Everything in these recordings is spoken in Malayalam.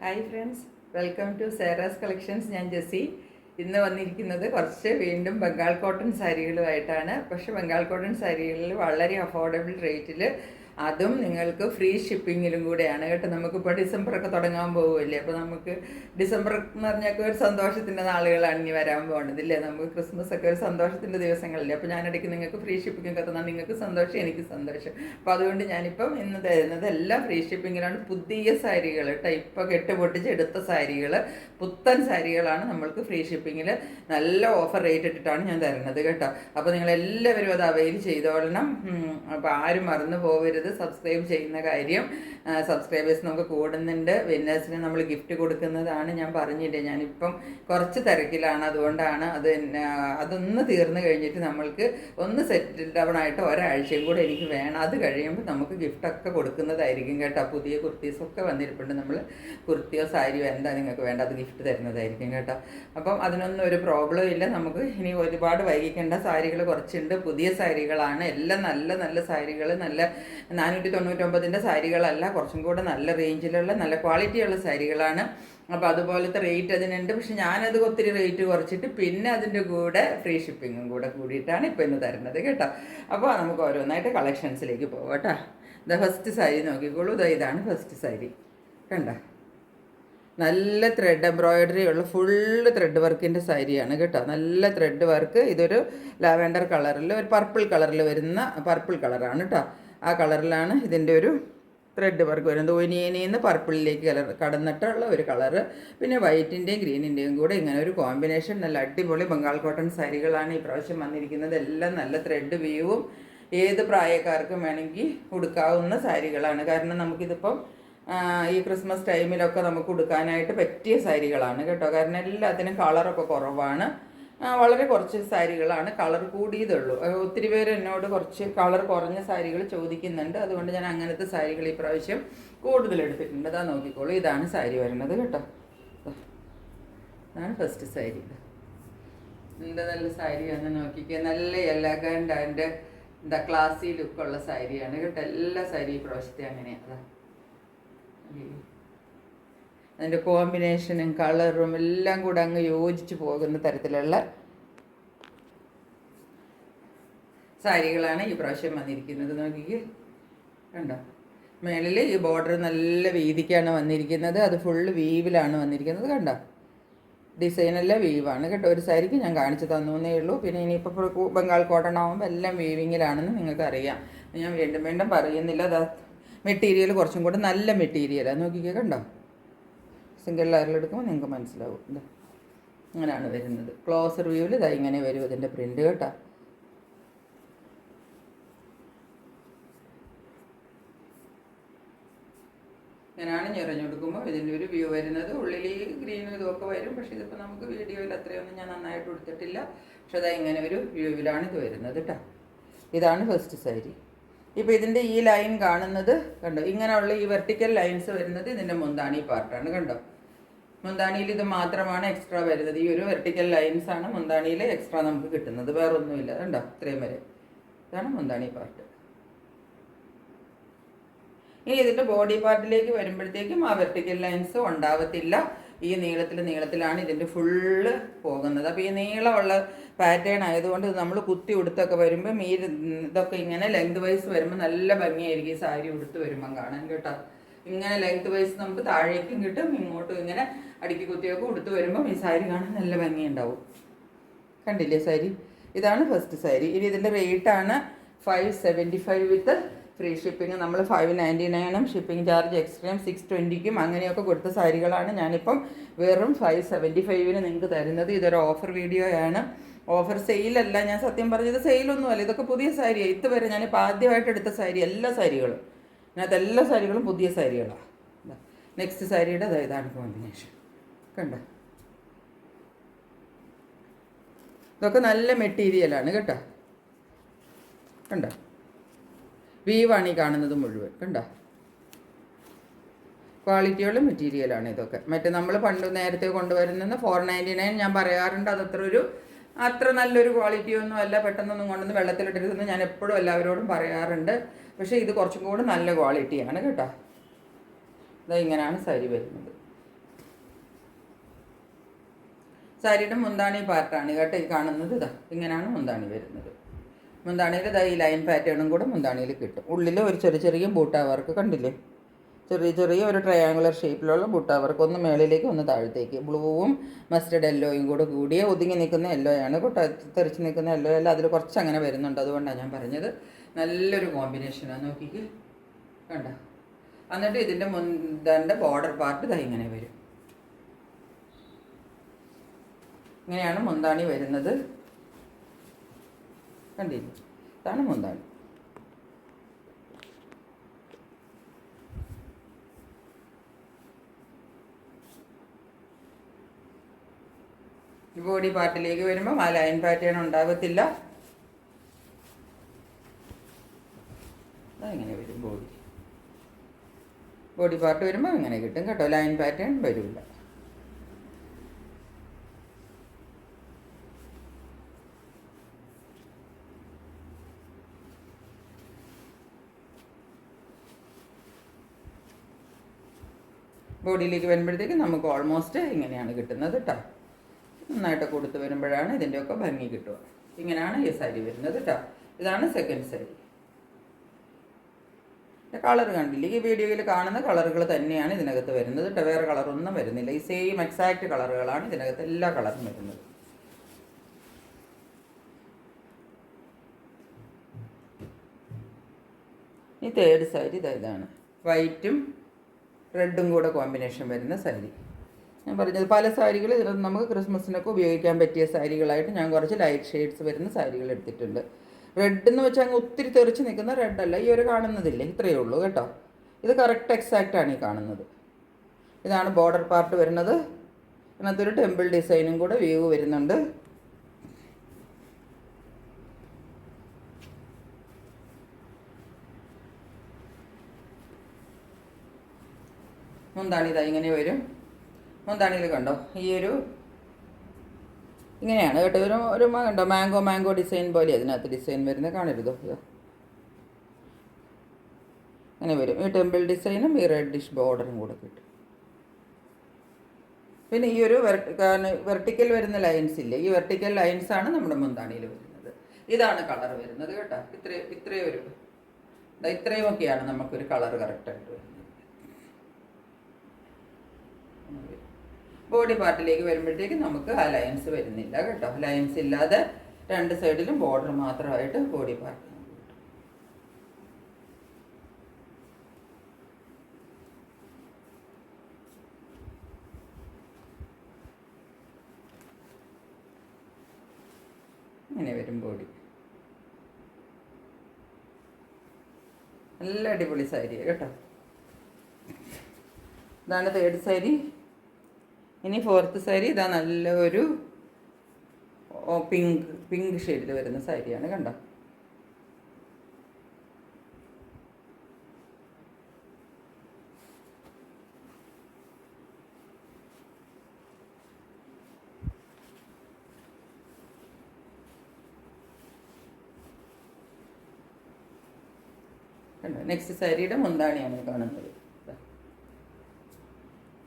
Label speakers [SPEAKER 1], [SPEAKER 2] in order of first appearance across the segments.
[SPEAKER 1] Hi friends, welcome to Sera's collections. ഞാൻ ജെസ്സി. ഇന്ന് വന്നിരിക്കുന്നത് കുറച്ച് വീണ്ടും ബംഗാൾ കോട്ടൺ സാരികളുമായിട്ടാണ്. പക്ഷേ ബംഗാൾ കോട്ടൺ സാരികളിൽ വളരെ അഫോർഡബിൾ റേറ്റിൽ, അതും നിങ്ങൾക്ക് ഫ്രീ ഷിപ്പിങ്ങിലും കൂടെയാണ് കേട്ടോ. നമുക്കിപ്പോൾ ഡിസംബറൊക്കെ തുടങ്ങാൻ പോകുമല്ലേ. അപ്പോൾ നമുക്ക് ഡിസംബർ എന്ന് പറഞ്ഞാൽ ഒരു സന്തോഷത്തിൻ്റെ നാളുകളാണ് ഇനി വരാൻ പോകുന്നത് ഇല്ലേ. നമുക്ക് ക്രിസ്മസ് ഒക്കെ ഒരു സന്തോഷത്തിൻ്റെ ദിവസങ്ങളല്ലേ. അപ്പോൾ ഞാനിടയ്ക്ക് നിങ്ങൾക്ക് ഫ്രീ ഷിപ്പിംഗ് ഒക്കെ തന്നാൽ നിങ്ങൾക്ക് സന്തോഷം, എനിക്ക് സന്തോഷം. അപ്പോൾ അതുകൊണ്ട് ഞാനിപ്പം ഇന്ന് തരുന്നത് എല്ലാം ഫ്രീ ഷിപ്പിങ്ങിലാണ്. പുതിയ സാരികൾ കേട്ടോ, ഇപ്പോൾ കെട്ടുപൊട്ടിച്ച് എടുത്ത സാരികൾ, പുത്തൻ സാരികളാണ് നമ്മൾക്ക് ഫ്രീ ഷിപ്പിങ്ങിൽ നല്ല ഓഫർ റേറ്റ് ഇട്ടിട്ടാണ് ഞാൻ തരുന്നത് കേട്ടോ. അപ്പോൾ നിങ്ങളെല്ലാവരും അത് അവൈൽ ചെയ്തോളണം. അപ്പോൾ ആരും മറന്നു പോകരുത് സബ്സ്ക്രൈബ് ചെയ്യുന്ന കാര്യം. സബ്സ്ക്രൈബേഴ്സ് നമുക്ക് കൂടുന്നുണ്ട്. വിന്നേഴ്സിന് നമ്മൾ ഗിഫ്റ്റ് കൊടുക്കുന്നതാണ്. ഞാൻ പറഞ്ഞില്ലേ, ഞാനിപ്പം കുറച്ച് തിരക്കിലാണ്, അതുകൊണ്ടാണ് അതൊന്ന് തീർന്നു കഴിഞ്ഞിട്ട് നമ്മൾക്ക് ഒന്ന് സെറ്റിൽ ഡൗൺ ആയിട്ട് ഒരാഴ്ചയും കൂടെ എനിക്ക് വേണം. അത് കഴിയുമ്പോൾ നമുക്ക് ഗിഫ്റ്റൊക്കെ കൊടുക്കുന്നതായിരിക്കും കേട്ടോ. പുതിയ കുർത്തീസൊക്കെ വന്നിരിപ്പുണ്ട്. നമ്മൾ കുർത്തിയോ സാരിയോ എന്താ നിങ്ങൾക്ക് വേണ്ട, അത് ഗിഫ്റ്റ് തരുന്നതായിരിക്കും കേട്ടോ. അപ്പം അതിനൊന്നും ഒരു പ്രോബ്ലം ഇല്ല. നമുക്ക് ഇനി ഒരുപാട് വൈകിക്കേണ്ട. സാരികൾ കുറച്ചുണ്ട്, പുതിയ സാരികളാണ് എല്ലാം. നല്ല നല്ല സാരികൾ, നല്ല 499 സാരികളല്ല, കുറച്ചും കൂടെ നല്ല റേഞ്ചിലുള്ള നല്ല ക്വാളിറ്റിയുള്ള സാരികളാണ്. അപ്പോൾ അതുപോലത്തെ റേറ്റ് അതിനുണ്ട്. പക്ഷെ ഞാനത് ഒത്തിരി റേറ്റ് കുറച്ചിട്ട് പിന്നെ അതിൻ്റെ കൂടെ ഫ്രീ ഷിപ്പിങ്ങും കൂടെ കൂടിയിട്ടാണ് ഇപ്പോൾ ഇന്ന് തരുന്നത് കേട്ടോ. അപ്പോൾ നമുക്ക് ഓരോന്നായിട്ട് കളക്ഷൻസിലേക്ക് പോകാം കേട്ടോ. ഫസ്റ്റ് സാരി നോക്കിക്കോളൂ. ഇതാണ് ഫസ്റ്റ് സാരി. കണ്ട, നല്ല ത്രെഡ് എംബ്രോയിഡറി ഉള്ള ഫുള്ള് ത്രെഡ് വർക്കിൻ്റെ സാരിയാണ് കേട്ടോ. നല്ല ത്രെഡ് വർക്ക്. ഇതൊരു ലാവെൻഡർ കളറിൽ, ഒരു പർപ്പിൾ കളറിൽ വരുന്ന പർപ്പിൾ കളറാണ് കേട്ടോ. ആ കളറിലാണ് ഇതിൻ്റെ ഒരു ത്രെഡ് വർക്ക് വരുന്നത്. ഒനിയനിന്ന് പർപ്പിളിലേക്ക് കടന്നിട്ടുള്ള ഒരു കളറ്. പിന്നെ വൈറ്റിൻ്റെയും ഗ്രീനിൻ്റെയും കൂടെ ഇങ്ങനെ ഒരു കോമ്പിനേഷൻ. നല്ല അടിപൊളി ബംഗാൾ കോട്ടൺ സാരികളാണ് ഈ പ്രാവശ്യം വന്നിരിക്കുന്നത്. എല്ലാം നല്ല ത്രെഡ് വ്യൂവും, ഏത് പ്രായക്കാർക്കും വേണമെങ്കിൽ ഉടുക്കാവുന്ന സാരികളാണ്. കാരണം നമുക്കിതിപ്പം ഈ ക്രിസ്മസ് ടൈമിലൊക്കെ നമുക്ക് ഉടുക്കാനായിട്ട് പറ്റിയ സാരികളാണ് കേട്ടോ. കാരണം എല്ലാത്തിനും കളറൊക്കെ കുറവാണ്. വളരെ കുറച്ച് സാരികളാണ് കളർ കൂടിയതുള്ളൂ. ഒത്തിരി പേര് എന്നോട് കുറച്ച് കളർ കുറഞ്ഞ സാരികൾ ചോദിക്കുന്നുണ്ട്. അതുകൊണ്ട് ഞാൻ അങ്ങനത്തെ സാരികൾ ഈ പ്രാവശ്യം കൂടുതൽ എടുത്തിട്ടുണ്ട്. അതാ നോക്കിക്കോളൂ. ഇതാണ് സാരി വരുന്നത് കേട്ടോ. ഇതാണ് ഫസ്റ്റ് സാരി. എന്താ നല്ല സാരിയാണെന്ന് നോക്കിക്കുക. നല്ല എലഗൻ്റ് ആൻഡ് എന്താ ക്ലാസി ലുക്കുള്ള സാരിയാണ് കേട്ടോ. എല്ലാ സാരി ഈ പ്രാവശ്യത്തെ അങ്ങനെയാണ്. അതാ അതിൻ്റെ കോമ്പിനേഷനും കളറും എല്ലാം കൂടെ അങ്ങ് യോജിച്ച് പോകുന്ന തരത്തിലുള്ള സാരികളാണ് ഈ പ്രാവശ്യം വന്നിരിക്കുന്നത്. നോക്കിക്ക്, കണ്ടോ. മേളിൽ ഈ ബോർഡർ നല്ല വീതിക്കാണ് വന്നിരിക്കുന്നത്. അത് ഫുള്ള് വീവിലാണ് വന്നിരിക്കുന്നത്. കണ്ടോ, ഡിസൈനെല്ലാം വീവാണ് കേട്ടോ. ഒരു സാരിക്ക് ഞാൻ കാണിച്ചു തന്നേ ഉള്ളൂ. പിന്നെ ഇനിയിപ്പോൾ ബംഗാൾ കോട്ടൺ ആകുമ്പോൾ എല്ലാം വീവിങ്ങിലാണെന്ന് നിങ്ങൾക്കറിയാം. ഞാൻ വീണ്ടും വീണ്ടും പറയുന്നില്ല. അത് മെറ്റീരിയൽ കുറച്ചും കൂടെ നല്ല മെറ്റീരിയലാണ്. നോക്കിക്കുക, കണ്ടോ. സിംഗിൾ ലെയറിലെടുക്കുമ്പോൾ നിങ്ങൾക്ക് മനസ്സിലാവും. ഇത് അങ്ങനെയാണ് വരുന്നത്. ക്ലോസർ വ്യൂവിൽ ഇതാ ഇങ്ങനെ വരും ഇതിൻ്റെ പ്രിൻ്റ് കേട്ടോ. ഇങ്ങനെയാണ് ഞെറിഞ്ഞെടുക്കുമ്പോൾ ഇതിൻ്റെ ഒരു വ്യൂ വരുന്നത്. ഉള്ളിൽ ഈ ഗ്രീനും ഇതൊക്കെ വരും. പക്ഷേ ഇതിപ്പോൾ നമുക്ക് വീഡിയോയിൽ അത്രയൊന്നും ഞാൻ നന്നായിട്ട് കൊടുത്തിട്ടില്ല. പക്ഷെ അതാ ഇങ്ങനെ ഒരു വ്യൂവിലാണ് ഇത് വരുന്നത് കേട്ടോ. ഇതാണ് ഫസ്റ്റ് സാരി. ഇപ്പോൾ ഇതിൻ്റെ ഈ ലൈൻ കാണുന്നത് കണ്ടോ. ഇങ്ങനെയുള്ള ഈ വെർട്ടിക്കൽ ലൈൻസ് വരുന്നത് ഇതിൻ്റെ മുന്താണി പാർട്ടാണ്. കണ്ടോ, മുന്താണിയിൽ ഇത് മാത്രമാണ് എക്സ്ട്രാ വരുന്നത്. ഈ ഒരു വെർട്ടിക്കൽ ലൈൻസാണ് മുന്താണിയിൽ എക്സ്ട്രാ നമുക്ക് കിട്ടുന്നത്. വേറൊന്നുമില്ല. കണ്ടോ, ഇത്രയും വരെ. ഇതാണ് മുന്താണി പാർട്ട്. ഇനി ഇതിൻ്റെ ബോഡി പാർട്ടിലേക്ക് വരുമ്പോഴത്തേക്കും ആ വെർട്ടിക്കൽ ലൈൻസ് ഉണ്ടാവത്തില്ല. ഈ നീളത്തിലാണ് ഇതിൻ്റെ ഫുള്ള് പോകുന്നത്. അപ്പോൾ ഈ നീളമുള്ള പാറ്റേൺ ആയതുകൊണ്ട് നമ്മൾ കുത്തി ഉടുത്തൊക്കെ വരുമ്പം ഈ ഇതൊക്കെ ഇങ്ങനെ ലെങ്ത് വൈസ് വരുമ്പോൾ നല്ല ഭംഗിയായിരിക്കും ഈ സാരി ഉടുത്ത് വരുമ്പം കാണാൻ കേട്ടോ. ഇങ്ങനെ ലെങ്ത് വൈസ് നമുക്ക് താഴേക്കും കിട്ടും, ഇങ്ങോട്ടും ഇങ്ങനെ അടുക്കി കുത്തിയൊക്കെ ഉടുത്ത് വരുമ്പം ഈ സാരി കാണാൻ നല്ല ഭംഗിയുണ്ടാവും. കണ്ടില്ലേ സാരി. ഇതാണ് ഫസ്റ്റ് സാരി. ഇനി ഇതിൻ്റെ റേറ്റാണ് 575 വിത്ത് ഫ്രീ ഷിപ്പിംഗ്. നമ്മൾ 599 ഷിപ്പിംഗ് ചാർജ് എക്സ്ട്രീം 620 അങ്ങനെയൊക്കെ കൊടുത്ത സാരികളാണ് ഞാനിപ്പം വെറും 575 നിങ്ങൾക്ക് തരുന്നത്. ഇതൊരു ഓഫർ വീഡിയോയാണ്. ഓഫർ സെയിലല്ല. ഞാൻ സത്യം പറഞ്ഞത് സെയിലൊന്നുമല്ല. ഇതൊക്കെ പുതിയ സാരിയാണ്. ഇതുവരെ ഞാനിപ്പോൾ ആദ്യമായിട്ട് എടുത്ത സാരി, എല്ലാ സാരികളും ഇതിനകത്ത് എല്ലാ സാരികളും പുതിയ സാരികളാണ്. നെക്സ്റ്റ് സാരിയുടെ ഇതാണ് കോമ്പിനേഷൻ. കണ്ടോ, ഇതൊക്കെ നല്ല മെറ്റീരിയലാണ് കേട്ടോ. കണ്ടോ, വീവാണ് ഈ കാണുന്നത് മുഴുവൻ. കണ്ടോ, ക്വാളിറ്റിയുള്ള മെറ്റീരിയലാണ് ഇതൊക്കെ. മറ്റേ നമ്മൾ പണ്ട് നേരത്തെ കൊണ്ടുവരുന്നത് 499 ഞാൻ പറയാറുണ്ട്. അത്ര നല്ലൊരു ക്വാളിറ്റിയൊന്നും അല്ല. പെട്ടെന്നൊന്നും കൊണ്ടുവന്ന് വെള്ളത്തിലിട്ടിരുന്ന് ഞാൻ എപ്പോഴും എല്ലാവരോടും പറയാറുണ്ട്. പക്ഷേ ഇത് കുറച്ചും കൂടെ നല്ല ക്വാളിറ്റിയാണ് കേട്ടോ. ഇതാ ഇങ്ങനെയാണ് സാരി വരുന്നത്. സാരിയുടെ മുന്താണി പാർട്ടാണ് കേട്ടോ ഈ കാണുന്നത്. ഇതാ ഇങ്ങനെയാണ് മുന്താണി വരുന്നത്. മുന്താണിയിൽ ഇതാ ഈ ലൈൻ പാറ്റേണും കൂടെ മുന്താണിയിൽ കിട്ടും. ഉള്ളിൽ ഒരു ചെറിയ ചെറിയ ബൂട്ടാ വർക്ക് കണ്ടില്ലേ, ചെറിയ ചെറിയ ഒരു ട്രയാങ്കുലർ ഷേപ്പിലുള്ള ബൂട്ടാ വർക്ക്, ഒന്ന് മേളിലേക്ക് ഒന്ന് താഴത്തേക്ക്. ബ്ലൂവും മസ്റ്റർഡ് യെല്ലോയും കൂടെ കൂടിയ ഒതുങ്ങി നിൽക്കുന്ന യെല്ലോയാണ് കേട്ടോ. തെറിച്ച് നിൽക്കുന്ന യെല്ലോ അല്ല, അതിൽ കുറച്ച് അങ്ങനെ വരുന്നുണ്ട്. അതുകൊണ്ടാണ് ഞാൻ പറഞ്ഞത് നല്ലൊരു കോമ്പിനേഷനാണ്. നോക്കിക്ക് കണ്ട. എന്നിട്ട് ഇതിൻ്റെ മുന്താൻ്റെ ബോർഡർ പാർട്ട് ഇതാ ഇങ്ങനെ വരും. ഇങ്ങനെയാണ് മുന്താണി വരുന്നത്. കണ്ടില്ലേ, ഇതാണ് മുന്താണി. ബോഡി പാർട്ടിലേക്ക് വരുമ്പോൾ ആ ലൈൻ പാറ്റേൺ ഉണ്ടാകത്തില്ല. ഇങ്ങനെ വരും ബോഡി പാർട്ട് വരുമ്പോൾ അങ്ങനെ കിട്ടും കേട്ടോ. ലൈൻ പാറ്റേൺ വരില്ല. ബോഡിയിലേക്ക് വരുമ്പോഴത്തേക്ക് നമുക്ക് ഓൾമോസ്റ്റ് ഇങ്ങനെയാണ് കിട്ടുന്നത് കേട്ടോ. നന്നായിട്ട് കൊടുത്ത് വരുമ്പോഴാണ് ഇതിൻ്റെയൊക്കെ ഭംഗി കിട്ടുക. ഇങ്ങനെയാണ് ഈ സാരി വരുന്നത് കേട്ടോ. ഇതാണ് സെക്കൻഡ് സാരി. കളർ കണ്ടില്ലേ, ഈ വീഡിയോയിൽ കാണുന്ന കളറുകൾ തന്നെയാണ് ഇതിനകത്ത് വരുന്നത് കേട്ടോ. വേറെ കളറൊന്നും വരുന്നില്ല. ഈ സെയിം എക്സാക്റ്റ് കളറുകളാണ് ഇതിനകത്ത് എല്ലാ കളറും വരുന്നത്. ഈ തേർഡ് സാരി ഇതാണ് വൈറ്റും റെഡും കൂടെ കോമ്പിനേഷൻ വരുന്ന സാരി. ഞാൻ പറഞ്ഞത് പല സാരികൾ ഇതിനകത്ത് നമുക്ക് ക്രിസ്മസിനൊക്കെ ഉപയോഗിക്കാൻ പറ്റിയ സാരികളായിട്ട് ഞാൻ കുറച്ച് ലൈറ്റ് ഷെയ്ഡ്സ് വരുന്ന സാരികൾ എടുത്തിട്ടുണ്ട്. റെഡ് എന്ന് വെച്ചാൽ അങ്ങ് ഒത്തിരി തെറിച്ച് നിൽക്കുന്ന റെഡല്ല, ഈ ഒരു കാണുന്നതില്ലേ, ഇത്രയേ ഉള്ളൂ കേട്ടോ. ഇത് കറക്റ്റ് എക്സാക്റ്റാണ് ഈ കാണുന്നത്. ഇതാണ് ബോർഡർ പാർട്ട് വരുന്നത്. ഇതിനകത്തൊരു ടെമ്പിൾ ഡിസൈനും കൂടെ വ്യൂ വരുന്നുണ്ട്. മുന്താണി ഇതാ ഇങ്ങനെ വരും. മുന്താണിയിൽ കണ്ടോ ഈ ഒരു ഇങ്ങനെയാണ് കേട്ടോ. ഒരു കണ്ടോ മാംഗോ ഡിസൈൻ പോലെ അതിനകത്ത് ഡിസൈൻ വരുന്നത് കാണരുതോ. അങ്ങനെ വരും. ഈ ടെമ്പിൾ ഡിസൈനും ഈ റെഡിഷ് ബോർഡറും കൂടെ കിട്ടും. പിന്നെ ഈ ഒരു വെർട്ടിക്കൽ വരുന്ന ലൈൻസ് ഇല്ലേ, ഈ വെർട്ടിക്കൽ ലൈൻസാണ് നമ്മുടെ മുന്താണിയിൽ വരുന്നത്. ഇതാണ് കളർ വരുന്നത് കേട്ടോ. ഇത്രയും ഒക്കെയാണ് നമുക്കൊരു കളർ കറക്റ്റായിട്ട് വരുന്നത്. ബോഡി പാർട്ടിലേക്ക് വരുമ്പോഴത്തേക്ക് നമുക്ക് ആ ലൈൻസ് വരുന്നില്ല കേട്ടോ. ലൈൻസ് ഇല്ലാതെ രണ്ട് സൈഡിലും ബോർഡർ മാത്രമായിട്ട് ബോഡി പാർട്ട് ഇങ്ങനെ വരും. ബോഡി നല്ല അടിപൊളി സാരിയാണ് കേട്ടോ. ഇതാണ് തേർഡ് സാരി. ഇനി ഫോർത്ത് സാരി ഇതാ നല്ല ഒരു പിങ്ക് ഷെയ്ഡിൽ വരുന്ന സാരിയാണ് കണ്ടോ. നെക്സ്റ്റ് സാരിയുടെ മുന്താണിയാണ് കാണുന്നത്.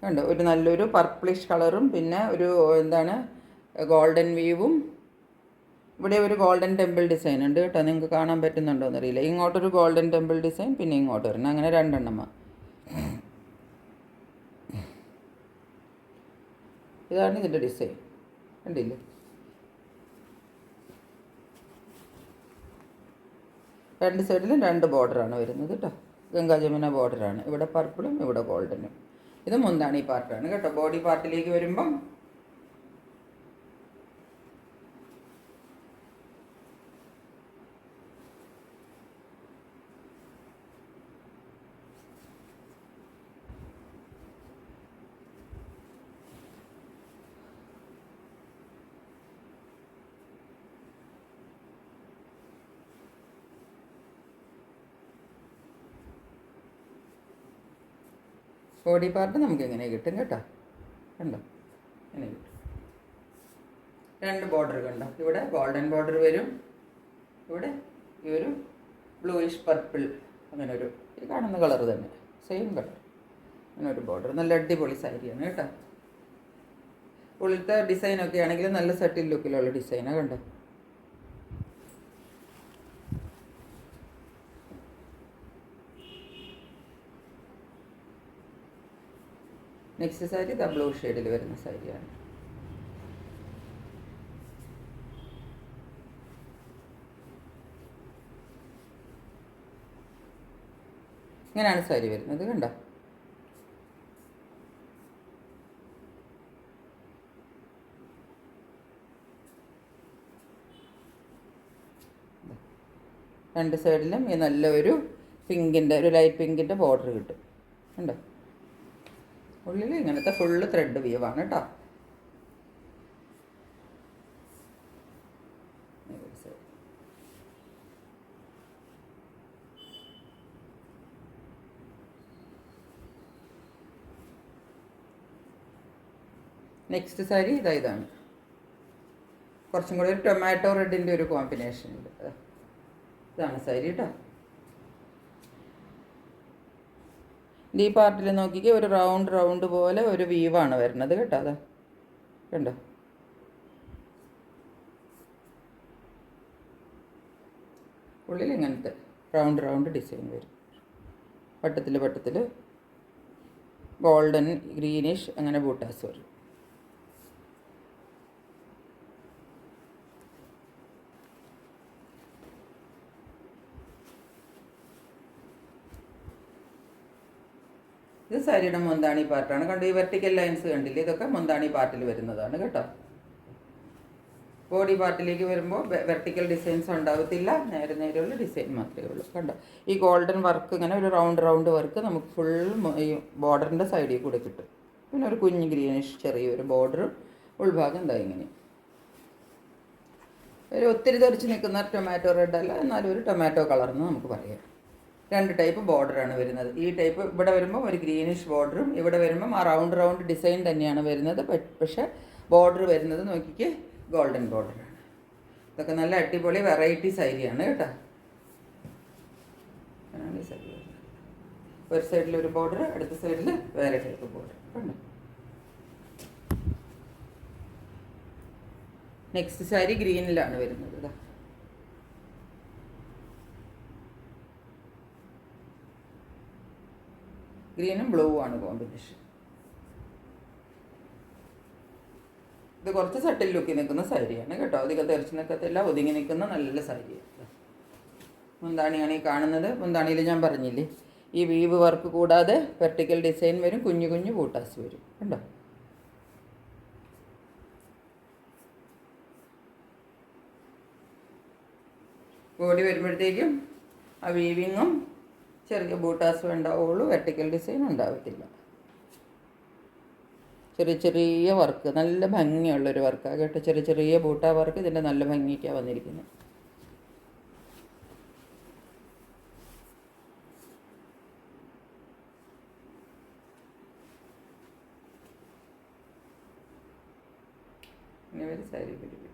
[SPEAKER 1] കണ്ടോ ഒരു നല്ലൊരു പർപ്പിളിഷ് കളറും പിന്നെ ഒരു എന്താണ് ഗോൾഡൻ വീവും. ഇവിടെ ഒരു ഗോൾഡൻ ടെമ്പിൾ ഡിസൈൻ ഉണ്ട് കേട്ടോ. നിങ്ങൾക്ക് കാണാൻ പറ്റുന്നുണ്ടോ എന്നറിയില്ല. ഇങ്ങോട്ടൊരു ഗോൾഡൻ ടെമ്പിൾ ഡിസൈൻ പിന്നെ ഇങ്ങോട്ട് വരണം. അങ്ങനെ രണ്ടെണ്ണമാണ്. ഇതാണ് ഇതിൻ്റെ ഡിസൈൻ കണ്ടില്ലേ. രണ്ട് സൈഡിലും രണ്ട് ബോർഡറാണ് വരുന്നത് കേട്ടോ. ഗംഗാ ജമുന ബോർഡറാണ്. ഇവിടെ പർപ്പിളും ഇവിടെ ഗോൾഡനും. ഇത് മുന്താണി പാർട്ടാണ് കേട്ടോ. ബോഡി പാർട്ടിലേക്ക് വരുമ്പം ബോഡി പാർട്ട് നമുക്ക് എങ്ങനെ കിട്ടും കേട്ടോ. കണ്ടോ ഇങ്ങനെ കിട്ടും. രണ്ട് ബോർഡർ കണ്ടോ. ഇവിടെ ഗോൾഡൻ ബോർഡർ വരും. ഇവിടെ ഈ ഒരു ബ്ലൂയിഷ് പർപ്പിൾ അങ്ങനെ ഒരു ഈ കാണുന്ന കളർ തന്നെ സെയിം കളർ അങ്ങനെ ഒരു ബോർഡർ. നല്ല അടിപൊളി സാരിയാണ് കേട്ടോ. ഉള്ളിലത്തെ ഡിസൈനൊക്കെ ആണെങ്കിൽ നല്ല സെറ്റിൽ ലുക്കിലുള്ള ഡിസൈനാണ് കണ്ടോ. നെക്സ്റ്റ് സാരി ദ ബ്ലൂ ഷെയ്ഡിൽ വരുന്ന സാരിയാണ്. ഇങ്ങനെയാണ് സാരി വരുന്നത് കണ്ടോ. രണ്ട് സൈഡിലും ഈ നല്ലൊരു പിങ്കിൻ്റെ ഒരു ലൈറ്റ് പിങ്കിൻ്റെ ബോർഡർ കിട്ടും കണ്ടോ. ഉള്ളിൽ ഇങ്ങനത്തെ ഫുള്ള് ത്രെഡ് വീവാണ് കേട്ടോ. നെക്സ്റ്റ് സാരി ഇതാണ്. കുറച്ചും കൂടി ഒരു ടൊമാറ്റോ റെഡിൻ്റെ ഒരു കോമ്പിനേഷൻ ഉണ്ട്. ഇതാണ് സാരി കേട്ടോ. ഈ പാർട്ടിൽ നോക്കിക്കേ ഒരു റൗണ്ട് പോലെ ഒരു വീവാണ് വരുന്നത് കേട്ടോ. അതാ കണ്ടോ. ഉള്ളിൽ ഇങ്ങനത്തെ റൗണ്ട് ഡിസൈൻ വരും. വട്ടത്തിൽ ഗോൾഡൻ ഗ്രീനിഷ് അങ്ങനെ ബൂട്ടാസ് വരും. ഇത് സാരിയുടെ മുന്താണി പാർട്ടാണ് കണ്ടോ. ഈ വെർട്ടിക്കൽ ലൈൻസ് കണ്ടില്ലേ, ഇതൊക്കെ മുന്താണി പാർട്ടിൽ വരുന്നതാണ് കേട്ടോ. ബോഡി പാർട്ടിലേക്ക് വരുമ്പോൾ വെർട്ടിക്കൽ ഡിസൈൻസ് ഉണ്ടാകത്തില്ല, നേരെയുള്ള ഡിസൈൻ മാത്രമേ ഉള്ളൂ കണ്ടോ. ഈ ഗോൾഡൻ വർക്ക് ഇങ്ങനെ ഒരു റൗണ്ട് വർക്ക് നമുക്ക് ഫുൾ ഈ ബോർഡറിൻ്റെ സൈഡിൽ കൂടെ കിട്ടും. പിന്നെ ഒരു കുഞ്ഞ് ഗ്രീനിഷ് ചെറിയൊരു ബോർഡർ ഉൾഭാഗം എന്താ ഇങ്ങനെ ഒരു ഒത്തിരി തെറിച്ച് നിൽക്കുന്ന ടൊമാറ്റോ റെഡ് അല്ല, എന്നാലും ഒരു ടൊമാറ്റോ കളർ എന്ന് നമുക്ക് പറയാം. രണ്ട് ടൈപ്പ് ബോർഡറാണ് വരുന്നത്. ഈ ടൈപ്പ് ഇവിടെ വരുമ്പോൾ ഒരു ഗ്രീനിഷ് ബോർഡറും ഇവിടെ വരുമ്പം ആ റൗണ്ട് ഡിസൈൻ തന്നെയാണ് വരുന്നത്. പക്ഷേ ബോർഡർ വരുന്നത് നോക്കിക്ക് ഗോൾഡൻ ബോർഡറാണ്. ഇതൊക്കെ നല്ല അടിപൊളി വെറൈറ്റി സാരിയാണ് കേട്ടോ. ഈ സാരി ഒരു സൈഡിൽ ഒരു ബോർഡർ, അടുത്ത സൈഡിൽ വേറെ ടൈപ്പ് ബോർഡർ കണ്ടോ. നെക്സ്റ്റ് സാരി ഗ്രീനിലാണ് വരുന്നത്. ഇതാ ഗ്രീനും ബ്ലൂ ആണ് കോമ്പിനേഷൻ. ഇത് കുറച്ച് സട്ടിൽ ലുക്കി നിൽക്കുന്ന സാരിയാണ് കേട്ടോ. അധികം തെറിച്ച് നിൽക്കത്തില്ല, ഒതുങ്ങി നിൽക്കുന്ന നല്ല സാരിയാണ്. മുന്താണിയാണ് ഈ കാണുന്നത്. മുന്താണിയിൽ ഞാൻ പറഞ്ഞില്ലേ ഈ വീവ് വർക്ക് കൂടാതെ വെർട്ടിക്കൽ ഡിസൈൻ വരും, കുഞ്ഞു ബൂട്ടാസ് വരും കണ്ടോ. ബോഡി വരുമ്പോഴത്തേക്കും ആ വീവിങ്ങും ചെറിയ ബൂട്ടാസും ഉണ്ടാവുള്ളൂ, വെർട്ടിക്കൽ ഡിസൈൻ ഉണ്ടാവത്തില്ല. ചെറിയ വർക്ക്, നല്ല ഭംഗിയുള്ളൊരു വർക്കാണ് കേട്ടോ. ചെറിയ ബൂട്ടാ വർക്ക് ഇതിൻ്റെ നല്ല ഭംഗിക്കാണ് വന്നിരിക്കുന്നത്. ഇനി ഒരു സാരി പിടിക്കും.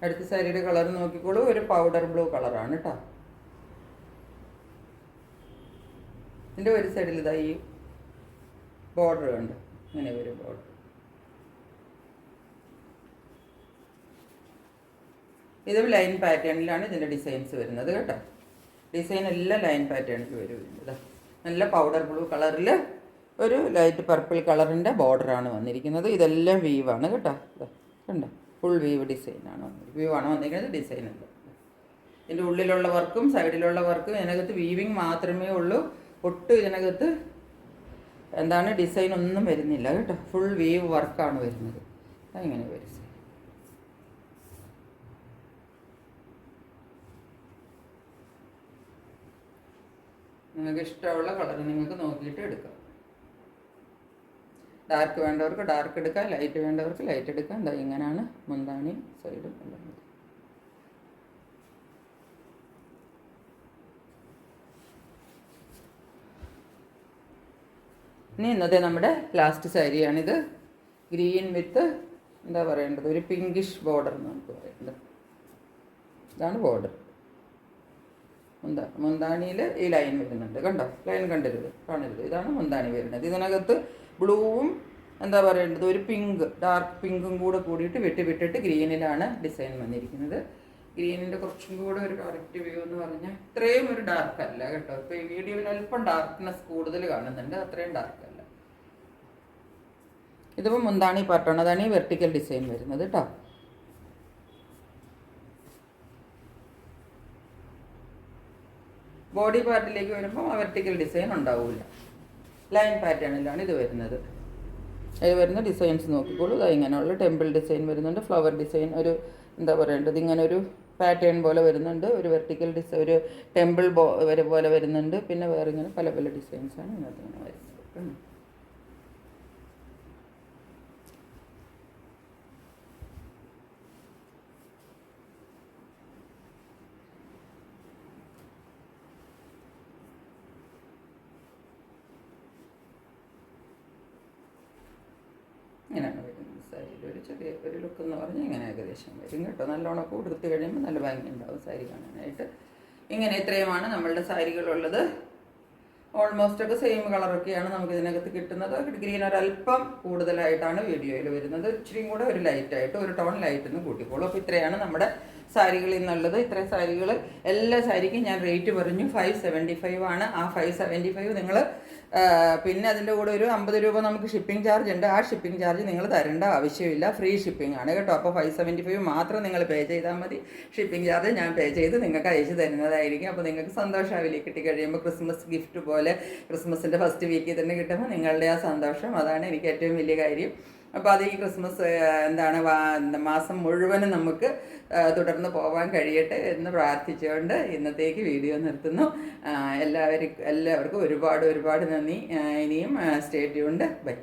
[SPEAKER 1] അടുത്ത സാരിയുടെ കളർ നോക്കിക്കോളൂ, ഒരു പൗഡർ ബ്ലൂ കളറാണ് കേട്ടോ. ഇതിൻ്റെ ഒരു സൈഡിൽ ഇതാ ഈ ബോർഡർ ഉണ്ട്, ഇങ്ങനെ ഒരു ബോർഡർ. ഇത് ലൈൻ പാറ്റേണിലാണ് ഇതിൻ്റെ ഡിസൈൻസ് വരുന്നത് കേട്ടോ. ഡിസൈൻ എല്ലാം ലൈൻ പാറ്റേണിൽ വരുന്നത്. നല്ല പൗഡർ ബ്ലൂ കളറിൽ ഒരു ലൈറ്റ് പർപ്പിൾ കളറിൻ്റെ ബോർഡറാണ് വന്നിരിക്കുന്നത്. ഇതെല്ലാം വീവാണ് കേട്ടോ. കണ്ടോ, ഫുൾ വീവ് ഡിസൈനാണ് വന്നിരിക്കുന്നത്. വീവാണ് വന്നിരിക്കുന്നത്, ഡിസൈനല്ല. ഇതിൻ്റെ ഉള്ളിലുള്ള വർക്കും സൈഡിലുള്ള വർക്കും ഇതിനകത്ത് വീവിങ് മാത്രമേ ഉള്ളൂ. ഒട്ടും ഇതിനകത്ത് എന്താണ് ഡിസൈൻ ഒന്നും വരുന്നില്ല കേട്ടോ. ഫുൾ വീവ് വർക്കാണ് വരുന്നത്. അതിങ്ങനെ വരും. നിങ്ങൾക്ക് ഇഷ്ടമുള്ള കളർ നിങ്ങൾക്ക് നോക്കിയിട്ട് എടുക്കാം. ഡാർക്ക് വേണ്ടവർക്ക് ഡാർക്ക് എടുക്കാം, ലൈറ്റ് വേണ്ടവർക്ക് ലൈറ്റ് എടുക്കാം. എന്താ ഇങ്ങനെയാണ് മുന്താണി സൈഡും എല്ലാം. ഇനി ഇന്നത്തെ നമ്മുടെ ലാസ്റ്റ് സാരിയാണിത്. ഗ്രീൻ വിത്ത് എന്താ പറയേണ്ടത്, ഒരു പിങ്കിഷ് ബോർഡർ എന്ന് നമുക്ക് പറയേണ്ടത്. ഇതാണ് ബോർഡർ. മുന്താണിയിൽ ഈ ലൈൻ വരുന്നുണ്ട്, കണ്ടോ? ലൈൻ കാണരുത്. ഇതാണ് മുന്താണി വരുന്നത്. ഇതിനകത്ത് ബ്ലൂവും എന്താ പറയേണ്ടത്, ഒരു ഡാർക്ക് പിങ്കും കൂടിയിട്ട് വിട്ടിട്ട് ഗ്രീനിലാണ് ഡിസൈൻ വന്നിരിക്കുന്നത്. ഗ്രീനിൻ്റെ കുറച്ചും കൂടെ ഒരു കറക്റ്റ് വ്യൂ എന്ന് പറഞ്ഞാൽ ഇത്രയും ഒരു ഡാർക്ക് അല്ല കേട്ടോ. ഇപ്പോൾ ഈ വീഡിയോയിൽ അല്പം ഡാർക്ക്നെസ് കൂടുതൽ കാണുന്നുണ്ട്, അത്രയും ഡാർക്ക് അല്ല. ഇതിപ്പോൾ മുന്താണി പാർട്ടാണ്, അതാണ് ഈ വെർട്ടിക്കൽ ഡിസൈൻ വരുന്നത് കേട്ടോ. ബോഡി പാർട്ടിലേക്ക് വരുമ്പോൾ ആ വെർട്ടിക്കൽ ഡിസൈൻ ഉണ്ടാവില്ല. ലൈൻ പാറ്റേണിലാണ് ഇത് വരുന്നത്. ഇത് വരുന്ന ഡിസൈൻസ് നോക്കിക്കോളൂ. അത് ഇങ്ങനെയുള്ള ടെമ്പിൾ ഡിസൈൻ വരുന്നുണ്ട്, ഫ്ലവർ ഡിസൈൻ, ഒരു എന്താ പറയേണ്ടത്, ഇങ്ങനെ ഒരു പാറ്റേൺ പോലെ വരുന്നുണ്ട്, ഒരു വെർട്ടിക്കൽ ഡിസൈൻ, ഒരു ടെമ്പിൾ പോലെ വരുന്നുണ്ട്, പിന്നെ വേറെ ഇങ്ങനെ പല പല ഡിസൈൻസാണ് ഇതിനകത്ത് ഇങ്ങനെ വരുന്നത്. ഇങ്ങനെയാണ് വരുന്നത് സാരിയിൽ ഒരു ചെറിയ ഒരു ലുക്ക് എന്ന് പറഞ്ഞാൽ ഇങ്ങനെ ഏകദേശം വരും കേട്ടോ. നല്ലോണം കൊടുത്ത് കഴിയുമ്പോൾ നല്ല ഭംഗി ഉണ്ടാവും സാരി കാണാനായിട്ട്. ഇങ്ങനെ ഇത്രയുമാണ് നമ്മളുടെ സാരികളുള്ളത്. ഓൾമോസ്റ്റ് ഒക്കെ സെയിം കളറൊക്കെയാണ് നമുക്ക് ഇതിനകത്ത് കിട്ടുന്നത്. ഗ്രീൻ ഒരല്പം കൂടുതലായിട്ടാണ് വീഡിയോയിൽ വരുന്നത്, ഇച്ചിരിയും കൂടെ ഒരു ലൈറ്റായിട്ട് ഒരു ടോൺ ലൈറ്റ് ഒന്ന് കൂട്ടിക്കോളൂ. അപ്പോൾ ഇത്രയാണ് നമ്മുടെ സാരികളിൽ നിന്നുള്ളത്. ഇത്രയും സാരികൾ എല്ലാ സാരിക്കും ഞാൻ റേറ്റ് പറഞ്ഞു 575 ആണ്. ആ 575 നിങ്ങൾ പിന്നെ അതിൻ്റെ കൂടെ ഒരു 50 രൂപ നമുക്ക് ഷിപ്പിംഗ് ചാർജ് ഉണ്ട്. ആ ഷിപ്പിംഗ് ചാർജ് നിങ്ങൾ തരേണ്ട ആവശ്യമില്ല, ഫ്രീ ഷിപ്പിംഗ് ആണ് കേട്ടോ. അപ്പോൾ 575 മാത്രം നിങ്ങൾ പേ ചെയ്താൽ മതി. ഷിപ്പിംഗ് ചാർജ് ഞാൻ പേ ചെയ്ത് നിങ്ങൾക്ക് അയച്ചു തരുന്നതായിരിക്കും. അപ്പോൾ നിങ്ങൾക്ക് സന്തോഷമാവില്ലേ കിട്ടിക്കഴിയുമ്പോൾ. ക്രിസ്മസ് ഗിഫ്റ്റ് പോലെ ക്രിസ്മസിൻ്റെ ഫസ്റ്റ് വീക്കിൽ തന്നെ കിട്ടുമ്പോൾ നിങ്ങളുടെ ആ സന്തോഷം, അതാണ് എനിക്ക് ഏറ്റവും വലിയ കാര്യം. അപ്പോൾ അത് ഈ ക്രിസ്മസ് മാസം മുഴുവനും നമുക്ക് തുടർന്ന് പോകാൻ കഴിയട്ടെ എന്ന് പ്രാർത്ഥിച്ചുകൊണ്ട് ഇന്നത്തേക്ക് വീഡിയോ നിർത്തുന്നു. എല്ലാവർക്കും ഒരുപാട് നന്ദി. ഇനിയും സ്റ്റേ ട്യൂൺഡ്. ബൈ.